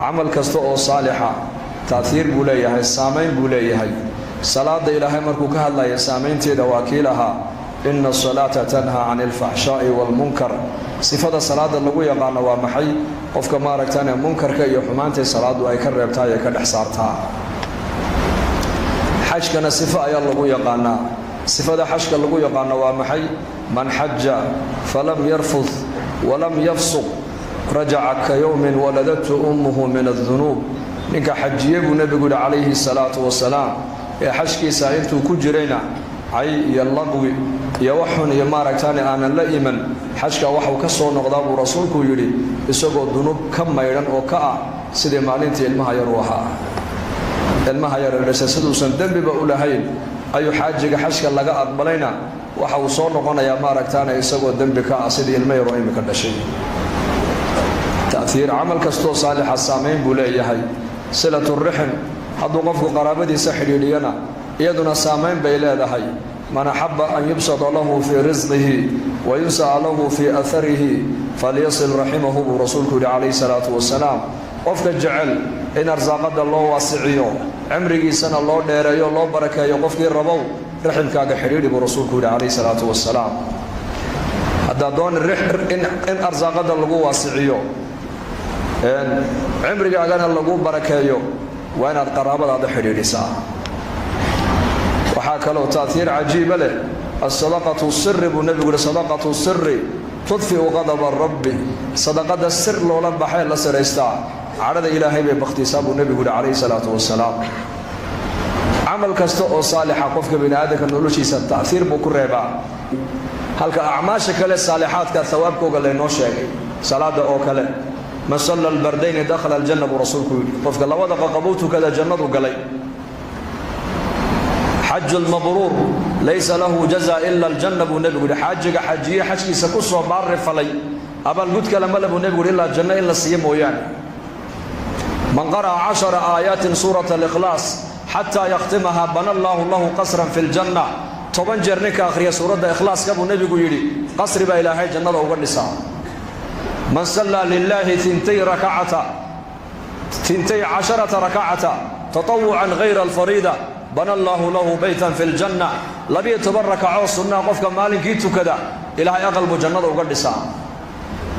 عمل كستو صالحة تأثير بوليه السامين بوليه صلاة إلهي مركو كهلا يسامين تيدا واكيلها إن الصلاة تنهى عن الفحشاء والمنكر صفة الصلاة اللي يقعنا ومحي قفك مارك تاني منكر كي يحمانتي صلاة ويكرر بتاعي كالحسارتها حج كان صفة يلا يقعنا صفة حج اللي يقعنا ومحي من حج فلم يرفض ولم يفسق رجع كيوم ولدته أمه من الذنوب نك حجيه النبي عليه الصلاة والسلام يا حشكي ساينتو كجرينا عي يلقوي يوحن يمارك تاني أنا لا إيمان حشكا وحو كسو نقضاب رسولك يري إسوغو الذنوب كم ميران وكا سيدي مالينتي المها يروها المها يرسسدو سندن بأولهين أي حاجة حشكا لغا أقبلينا وحو صور نقونا يمارك تاني إسوغو الدنبكا سيدي المها يروهي مكدشي تأثير عمل كستو صالح السامين بوليه صلة الرحم حدو قفو قرابدي سحري لينا يدنا سامين بيلاده من أحب أن يبسط له في رزقه وينسى له في أثره فليصل رحمه برسولك عليه الصلاة والسلام قفك الجعل إن أرزاقد الله واسعيو عمري سنة الله ديريو الله بركة يقفك الربو رحمك حريري برسولك عليه الصلاة والسلام هذا دون إن أرزاقد الله واسعيو عمري أنا الله بركة وين القرابة هذا حريري ساعة وحاك له تأثير عجيب له الصدقة السر بالنبي يقول صدقة السر تطفئ غضب الرب صدقة السر لولا بحال لسر يستع عرض إلهي باختصاب النبي يقول عليه الصلاة والسلام عمل كستو صالح قفك بين هذاك النقول شيء تأثير بكر ربع هل كأعماشك للصالحات كثوابك وقال له نوشك صلاة أو كله ما صلى البردين دخل الجنة برسولك قفك الله وضق قبوته كذا جنة وقال حج المبرور ليس له جزاء إلا الجنة بالنبي حاجة حجية حجي سكوس وبعرف علي أبا الجود كلام الله بالنبي إلا الجنة إلا السيم ويعني من قرأ 10 آيات سورة الإخلاص حتى يختمها بنى الله له قصرا في الجنة طبعا جرنك آخر سورة الإخلاص كابو النبي يقول قصر بإلهي جنة وقرنسا من صلى لله 12 ركعة تطوعا غير الفريضة بنى الله له بيتا في الجنة لبي تبرك عوصنا قفك مالك يتو كذا إلهي أقلب جنة وقرنسا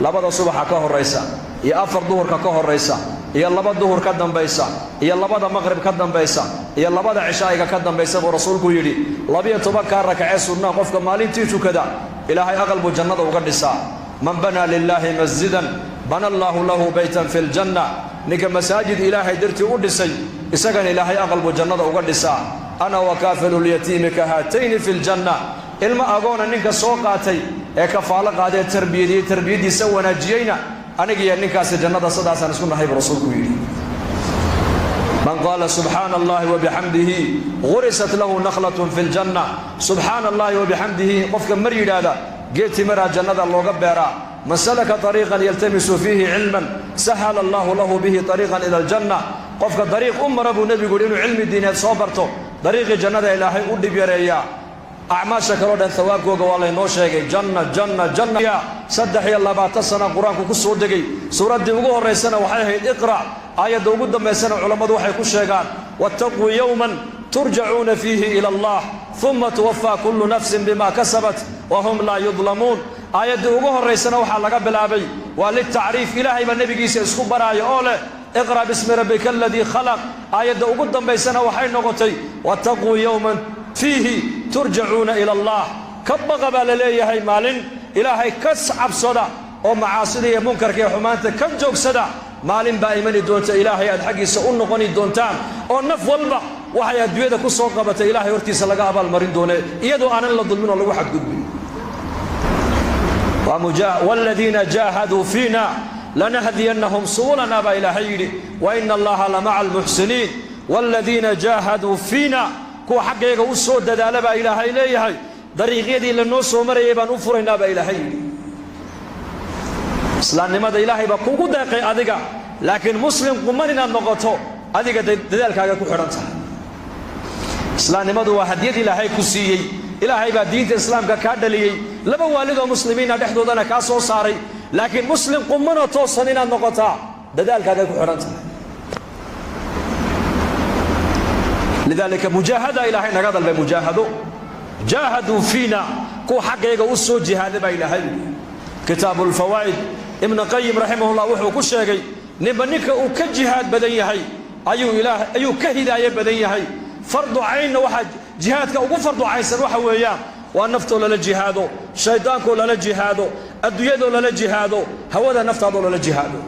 لبدا صبح كهو الرئيسة يا أفر ظهر كهو الرئيسة يا لبدا ظهر كدن بيسا يا لبدا مغرب كدن بيسا يا لبدا عشاء كدن بيسا ورسولك يري لبي تبرك ركعة سنة قفك مالك يتو كذا إلهي أقلب جنة وقرنسا من بنى لله مسجدا بنى الله له بيتا في الجنة نك مساجد إلهي درتي أدسي إسكن إلهي أقلب جنة وقرنسا أنا وكافل اليتيم كهاتين في الجنة إلما أقول أنك سوقاتي كفالق هذه تربيتي سوى نجينا أنا جي أنك سجنة صدا سنسكن هاي برسولك يري من قال سبحان الله وبحمده غرست له نخلة في الجنة سبحان الله وبحمده قفك مريد هذا جيت مرا جنة الله قبرا من سلك طريقا يلتمس فيه علما سهل الله له به طريقا إلى الجنة قفك طريق رب النبي يقول إنه علم الدين صابرته طريق جنة إلهي أدي بيريا أعماشك رودا ثوابك وقوالي نوشيكي جنة يا صدح يا الله بعد السنة قرآنك كسو دقي سورة دي وقوه الرئيسانة وحيه اقرأ آية دو قدام يسنة علماء وحيه كشيكان واتقوا يوما ترجعون فيه إلى الله ثم توفى كل نفس بما كسبت وهم لا يظلمون آية دو قوه الرئيسانة وحالك بالعبي وللتعريف إلهي بالنبي قيسي اسكو براي أوله اقرأ باسم ربك الذي خلق آية دو قدام يسنة وحيه نغطي واتقوا يوما فيه ترجعون إلى الله كبغ بالليه هاي مالين إلهي كسعب صدا ومعاصي منكر كي حمانته كجوك صدا مالين بايمني دونت إلهي الحقي سؤول نقني دونتان ونف والبع وحي أدوية كسوق قبت إلهي ورتيس لقى أبا المرين دونه يدو أنا اللي ظلمين الله واحد قدبي والذين جاهدوا فينا لنهدينهم سبلنا با إلهي وإن الله لمع المحسنين والذين جاهدوا فينا كو حقيقة وصود دالة با إلهي ليهي طريقيدي للنص ومريبا نفرنا با إلهي إسلام نمد إلهي با كوكو داقي أذيك لكن مسلم قماننا النقطة أذيك دالك هذا كو حرانتا إسلام نمد وحديد إلهي كسيي إلهي با دين الإسلام كادلي لما والده مسلمين نحن دانا كاسو صاري لكن مسلم قمنا توصننا النقطة دالك هذا كو حرانتا لذلك مجاهدة إلهي نقضل بمجاهدة جاهدوا فينا كو حق يقوصوا جهاد بإلهي كتاب الفوائد ابن قيم رحمه الله وحو كشيغي نبنك او كجهاد بدن يحي ايو كهدايه بدن يحي فرض عين واحد جهادك او فرض عيسر waxa weeyaan waa nafto la jihaado shaydaanko la jihaado adduunyada la jihaado hawada naftaado la jihaado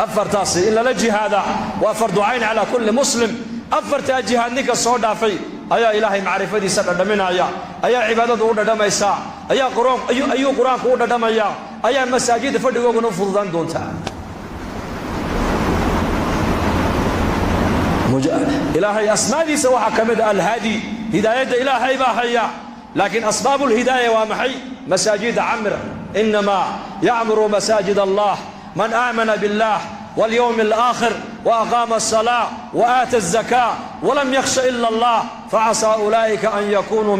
afartaasi in la jihaada waa fardu ayn ala kulli muslim afarta jihaadnika soo dhaafay ayaa ilaahay macrifadiisa dhadhaminaya ayaa cibaadadu u dhadhamaysa ayaa quraanku u dhadhamaya ayaa masaajida fadhigooguna fududaan doonta ilaahay asmaadiisa waxa kamid al-hadi hidayada ilaahay baa haya laakiin asbaabul hidayah waa maxay masaajid amr inma ya'muru masajid allah man aamana billah واليوم الآخر وأقام الصلاة وآتى الزكاة ولم يخش إلا الله فعسى أولئك أن يكونوا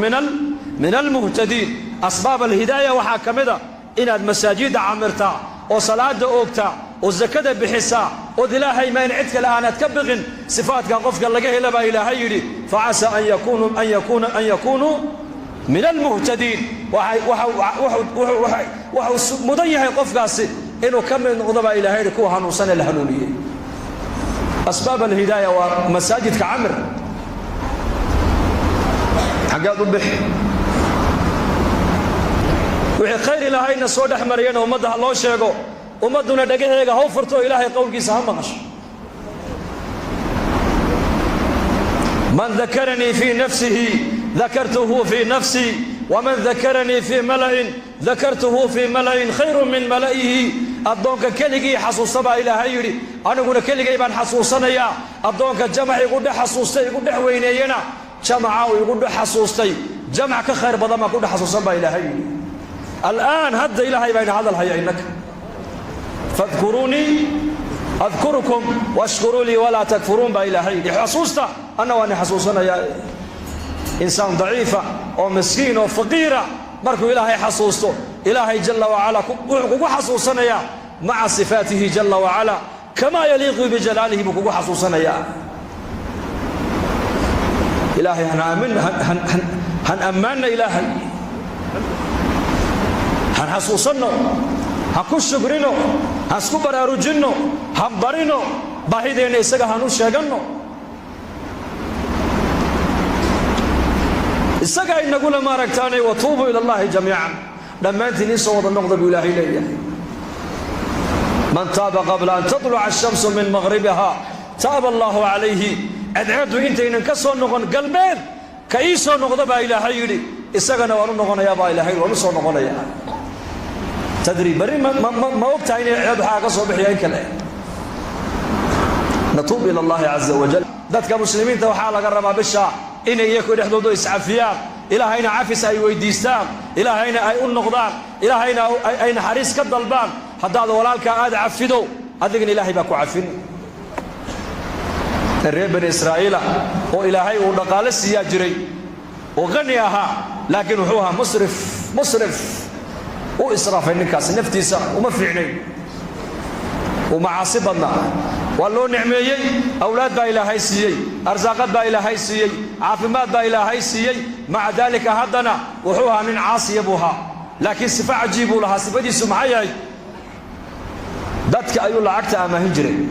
من المهتدين أسباب الهداية وحاكمدا إن المساجد عمرتا وصلاة أوكتا والزكاة بحسا وذلاهي ما ينعدك الآن تكبغن صفاتك قفك لقيه لبا إلهي فعسى أن يكونوا من المهتدين وحو مضيح قفك إنه كم من غضباء إلهي لكوها نوصن الهنونية أسباب الهداية ومساجد كعمر حقاد البح وحي خير إلهي نسود أحمرين ومدها الله شيقو ومدنا دقيقة هو فرطو إلهي قولك سهم مغش من ذكرني في نفسه ذكرته في نفسي ومن ذكرني في ملأ ذكرته في ملأ خير من ملئه أدونك كلجي حصوصة إلهي يري أنا أقول كلجي بان حصوصنا يا أدونك جمع يقول حصوصتي يقول وينينا جمع ويقول حصوصتي جمع كخير بدل ما يقول حصوصة إلهي يري الآن هد إلهي بين هذا الحي إنك فاذكروني أذكركم واشكروا لي ولا تكفرون بإلهي حصوصته أنا وأنا حصوصنا يا إنسان ضعيفة أو مسكين أو فقيرة مركو إلهي حصوصته إلهي جل وعلا كوكو حصوصنا يا مع صفاته جل وعلا كما يليق بجلاله بكوكو حصوصنا يا إلهي هن أمنا إلهي هن حصوصنا هكو شكرنا هسكو براروجنا هم برينا باهيدين إساق هنو شاقنا isaga inaguna maaragtaanay watuubu ila allahi jamiican dhammaantiin soo wada noqda bi ilaahay leeyahay man taaba qabla an tatlu'a ash-shamsu min maghribiha taaba allahu alayhi ad'adu intaynan ka soo noqon galbeed ka ii soo noqda ba ilaahay yiri isagana waanu noqonayaa ba ilaahay waanu soo noqonayaa tadri bari ma ogtahay inay ciid waxa ka soo bixiyay kale natuub ila allahi azza wa jalla dadka muslimiinta waxa laga rabaa bisha إن يكون يحضروا إسعافيان إلهينا عافس أي ويديستان إلهينا أي النقدان إلهينا أي حريص كالضلبان حتى هذا ولالك هذا عفدوا هذا إلهي باكو عفن الرب بن إسرائيل وإلهي ونقال السياجري وغنيها لكن هو مصرف وإسراف النكاس نفتيسا وما في عيني ومعاصبنا والله نعميي أولاد با إلهي سيي أرزاقات با إلهي سيي عافمات با إلهي سيي مع ذلك هدنا وحوها من عاصي أبوها لكن صفة عجيبوا لها صفة دي سمعي دادك أيو لعكت أما هنجري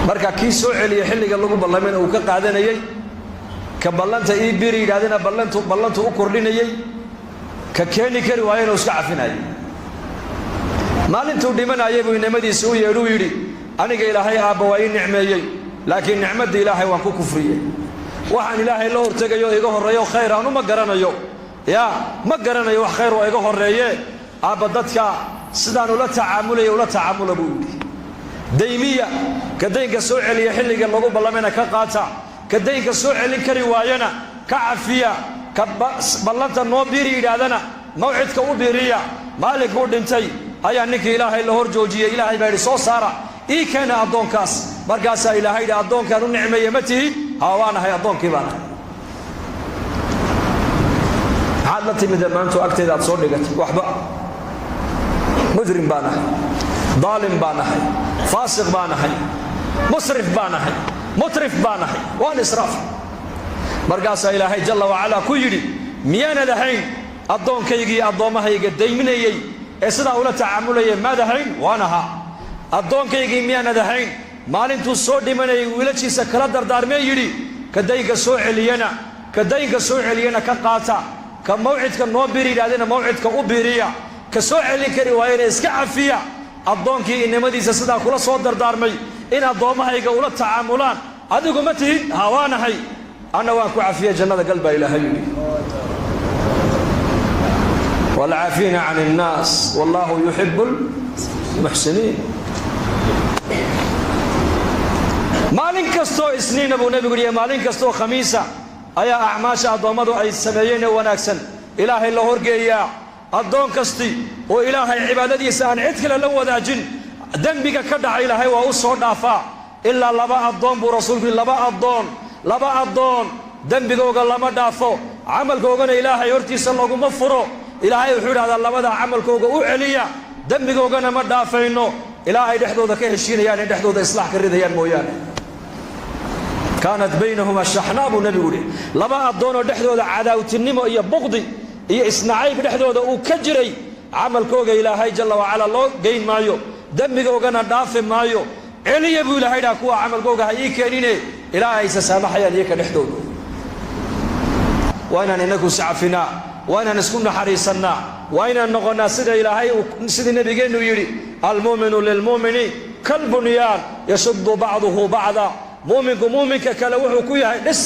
مركا كي سوعي يحلق اللغو بلمين أو كقادنا يي كبلنت إي بيري قادنا بلنت أكر لنا يي ككيني كروايين وسكعفنا يي maalintuu dhimanayay buu nimadiisa u yeedhu yiri aniga ilaahay aaba waa nicmeeyay laakiin nicmada ilaahay waan ku kufriyay waxaan ilaahay la hortagayo iga horeeyo khayr aanu ma garanayo ma garanayo wax khayr oo iga horeeye aaba dadka sidaan ula tacaamula buu yiri daymiya kadeenka soo celiya xilliga lagu ballamena ka qaata kadeenka soo celin kari waayana ka cafiya ka ballanta noo biiri yiraadana mawcidka u biiriya maalik uu dhintay ayaa ninkii ilaahay la hor joojiyay ilaahay baa soo saara ii kana adoonkaas markaas ilaahay adoonkan u nicmeeyay matihi hawaanahay adoonkii baana hadda timid maantu agteeda aad soo dhigatay waxba mujrim baana ظالم baana faasiq baana musrif baan ahay mutrif baan ahay waan israaf markaasaa ilaahay jalla wacalaa ku yidhi miyaanad ahayn addoonkaygii addoommahayga dayminayey ee sidaa ula tacaamulayay maad ahayn waan ahaa addoonkaygii miyaanad ahayn maalintuu soo dhimanayay wiilashiisa kala dardaarmee yidhi ka daynka soo celiyana ka qaata ka mawcidka noo biiri yidhahdena mawcidka u biiriya ka soo celin kari waayena iska cafiya addoonkii innimadiisa sidaa kula soo dardaarmay in addoommahayga ula tacaamulaan adigu ma tihid haa waanahay anna waan ku cafiya jannada gal baa ilaahay yidhi والعافين عن الناس والله يحب المحسنين maalin kastoo isniina buu nebigu yidhi maalin kastoo khamiisa ayaa acmaasha addoommadu ay sameeyeen ee wanaagsan ilaahay la horgeeyaa addoon kasti oo ilaahay cibaadadiisa aan cid kale la wadaajin dembiga ka dhaca ilaahay waa u soo dhaafaa ilaa laba addoon buu rasuulku yidhi laba addoon dembigooga lama dhaafo camalkoogana ilaahay hortiisa laguma furo ilaahay wuxuu yidhahdaa labadaa camalkooga u celiya dembigoogana ma dhaafayno ilaa ay dhexdooda ka heshiinayaan in dhexdooda islaax ka ridayaan mooyaane kaanat baynahuma shaxnaa buu nebigu yidhi laba addoonoo dhexdooda cadaawtinimo iyo buqdi iyo isnacayb dhexdooda uu ka jiray camalkooga ilaahay jalla wacalaa loo geyn maayo dembigoogana dhaafi maayo celiya buu ilaahay dhaha kuwa camalkooga ha ii keenine ilaa ay sasaamaxayaan iyaka dhexdooda waa inaan inagu iscafinaa waa inaan isku naxariisannaa waa inaan noqonnaa sida ilaahay sidii nebigeennu yidhi almu'minu lilmu'mini kalbunyaan yashuddu bacduhu bacda mu'minku mu'minka kale wuxuu ku yahay dhis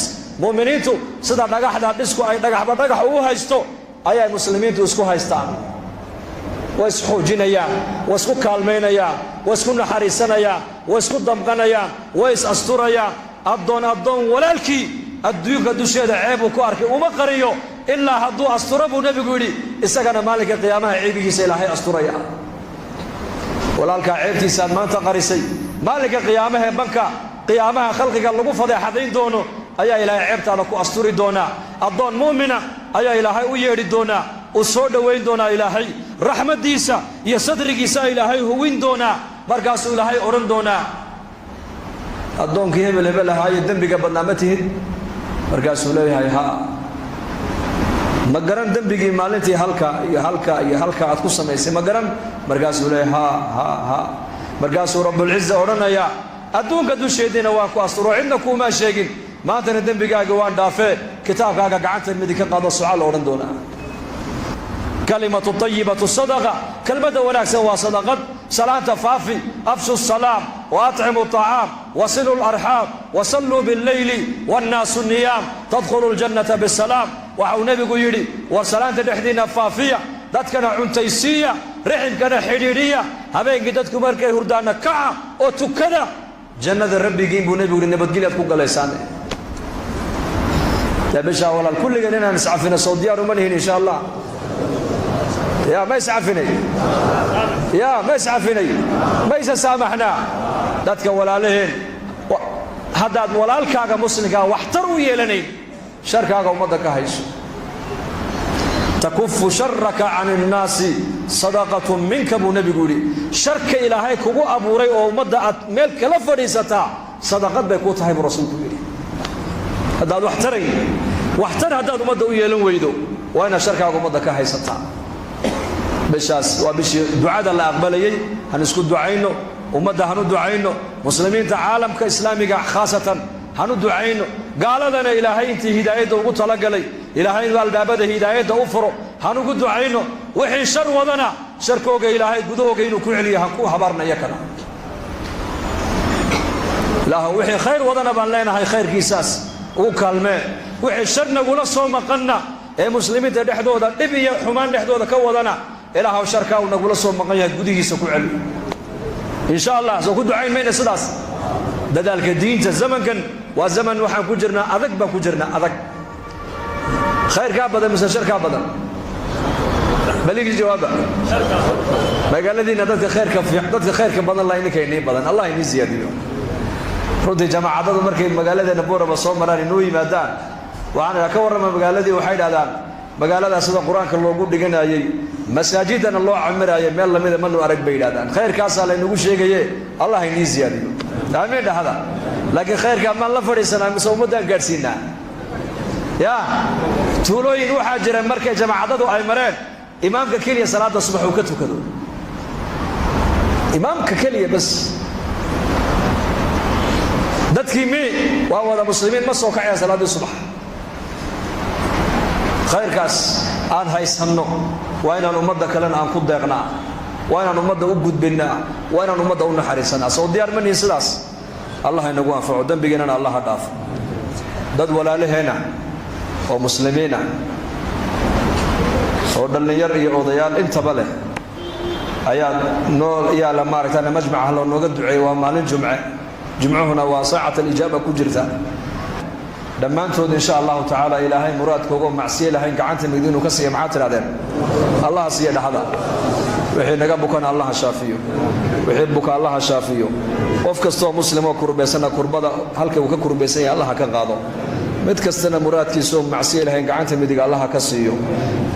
mu'miniintu sida dhagaxda dhisku ay dhagaxba dhagax ugu haysto ayay muslimiintu isku haystaan way isxoojinayaan way isku kaalmaynayaan way isku naxariisanayaan way isku damqanayaan way is asturayaan addoon walaalkii adduunka dusheeda ceebuu ku arkay uma qariyo ilaa hadduu asturo buu nebigu yidhi isagana maalinka qiyaamaha ceebigiisa ilaahay asturaya walaalkaa ceebtiisaaad maanta qarisay maalinka qiyaamahee banka qiyaamaha khalqiga lagu fadeexadayn doono ayaa ilaahay ceebtaada ku asturi doonaa addoon mu'mina ayaa ilaahay u yeedhi doonaa u soo dhowayn doonaa ilaahay raxmaddiisa iyo sadrigiisa ilaahay huwin doonaa markaasuu ilaahay odhan doonaa addoonkii hebel hebel ahaayo dembiga badnaa ma tihid markaasuu leeyahay haa ma garan dembigii maalintii halka aad ku samaysay ma garan markaasuu leeyahay haa markaasuu rabbulciza odhanayaa adduunka dusheediina waan ku asturo cidna kuumaa sheegin maantana dembigaaga waan dhaafee kitaabkaaga gacanta midig ka qaado sucaal odhan doonaa kalimatu tayibatu sadaqa kelmadda wanaagsan waa sadaqad salaanta faafi afshu salaam wa atcimu طacaam wasilu larxaam wasalluu billeyli wannaasu niyaam tadkhulu ljannata bisalaam waxau nebigu yidhi war salaanta dhexdiinna faafiya dadkana cuntaysiiya riximkana xidhiidhiya habeenkii dadku markay hurdaanna kaca oo tukada jannada rabbigiin buu nebigu yidhi nabadgelyaad ku galaysaane yaa bishaa walaal kulligan inaan iscafino soo diyaar uma lihin insha allah يا ما يسعفني ما يسامحنا dadka walaalaheen hadaad walaalkaaga muslimka waxtar u yeelanay sharkaaga umada ka hayso takuffu sharraka 'anil naasi sadaqatun minka bu nabigu yiri sharka ilaahay kugu abuuray oo umada aad meel kala fadhiisata sadaqad bay ku tahay rasuulku yiri hadaad waxtar hadaad umada u yeelan weydo waa ina sharkaaga umada ka haysata bishaas waa bishii ducada la aqbalayay han isku ducayno ummadda hanu ducayno muslimiinta caalamka islaamiga khaasatan hanu ducayno gaaladana ilaahay intii hidaayadda ugu talagalay ilaahay inuu albaabada hidaayadda u furo hanugu ducayno wixii shar wadana sharkooga ilaahay gudahooga inuu ku celiyo han ku habaarnaya kana ilaahu wixii khayr wadana baan leenahay khayrkiisaas ugu kaalmee wixii shar nagula soo maqanna ee muslimiinta dhexdooda dhib iyo xumaan dhexdooda ka wadana ilaahu sharka uu nagula soo maqan yahay gudihiisa ku celi insha Allah soo ku ducayn meena sidaas dadaalka diinta zamankan waa zaman waxaan ku jirnaa adag baan ku jirnaa adag khayrka badan mise sharka badan baligi jawaaba magaaladiina dadka khayrka badan la inay keenay badan Allah inii ziyadiyo runtii jamaacadu markay magaaladeena booraba soo maraan inuu yimaadaan waxaan ka warrama magaaladii waxay dhaadaan magaalada sida quraanka loogu dhiganayay masaajidana loo camiraayo meel lamida ma loo arag bay yiraahdaan khayrkaas la inagu sheegaye Allah inii ziyadiyo آمين هذا لكن خير كمان لا فريسنا مسومدا قارسينا يا تولوين waxaa jira markay jamaacadadu ay mareen imaamka kaliya salaada subax uu ka tukado imaamka kaliya bas dadkii waa wada muslimiin ma soo kacay salaada subax khayrkaas aan haysanno waa inaan ummadda kale aan ku deeqnaa waa inaan ummadda u gudbinaa waa inaan ummadda u naxariisanaa soo diyaar ma nihin sidaas allah inagu anfaco dambigeena allah ha dhaafo dad walaalaheena oo muslimiina oo dhalinyar iyo odayaal intaba leh ayaa nool yaa la maaragtay majmaca loo nooga duceeyay waa maalin jumcuhuna waa saacada ijaaba ku jirta dhammaantood insha Allah ta'ala ilaahay muraadkooga macsiye lahayn gacanta midinu ka siiyo maxaa tiraadeen Allah siiyo dhaxda wixii naga bukan Allah shaafiyo wixii buka Allah shaafiyo qof kasto muslim oo kurbeysana kurbada halka uu ka kurbeysay Allah ka qaado mid kastana muraadkiisu macsiye lahayn gacanta midig Allah ka siiyo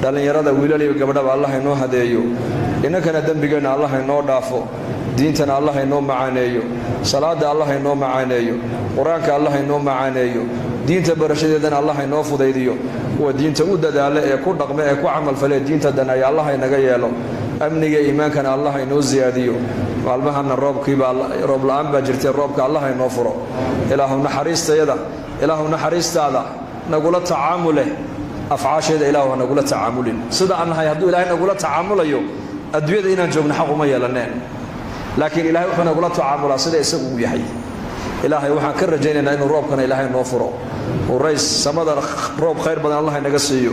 dhalinyarada wiilal iyo gabdhaha Allah inoo hadeeyo inagana dambigeena Allah inoo dhaafo diintana Allah inoo macaaneeyo salaada Allah inoo macaaneeyo quraanka Allah inoo macaaneeyo diinta barashadeedana Allah inoo fudaydiyo kuwa diinta u dadaala ee ku dhaqma ee ku amal falay diinta danay Allah inaga yeelo amniga iimaankana Allah inoo ziyaadiyo maalmahana roobkiiba roob la'aan baa jirtay roobka Allah inoo furo ilaahu naxariistaada nagula tacaamule afcaasheeda ilaahu nagula tacaamulin sida aan nahay haduu ilaahay nagula tacaamulayo adduunyada inaan joogno xaq uma yeelaneen laakiin ilaahay wuxuu nagula tacaamulaa sida isagu u yahay ilaahay waxaan ka rajaynaynaa inuu roobkana ilaahay noo furo oo rays samada roob khayr badan Allah inaga siiyo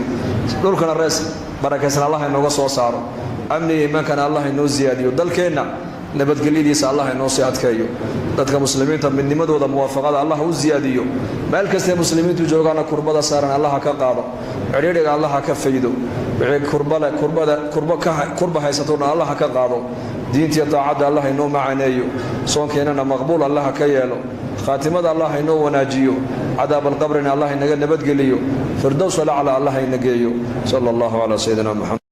dhulkana rays barakaysan Allah inooga soo saaro amni iimaankana Allah inoo ziyaadiyo dalkeena nabadgelyadiisa Allah inoo sii adkeeyo dadka muslimiinta midnimadooda muwaafaqada Allah u ziyaadiyo meel kasta muslimiintu joogaan kurbada saaran Allah ka qaado ciriiriga Allah ka faydo wixii kurba haysato Allah ka qaado diinta taacada Allah inoo macaaneeyo soonkeenana maqbuul Allah ka yeelo khaatimada Allah inoo wanaajiyo عذاب القبر الله inaga nabadgeliyo firdaws ala Allah inageeyo sallallahu ala sayyidina Muhammad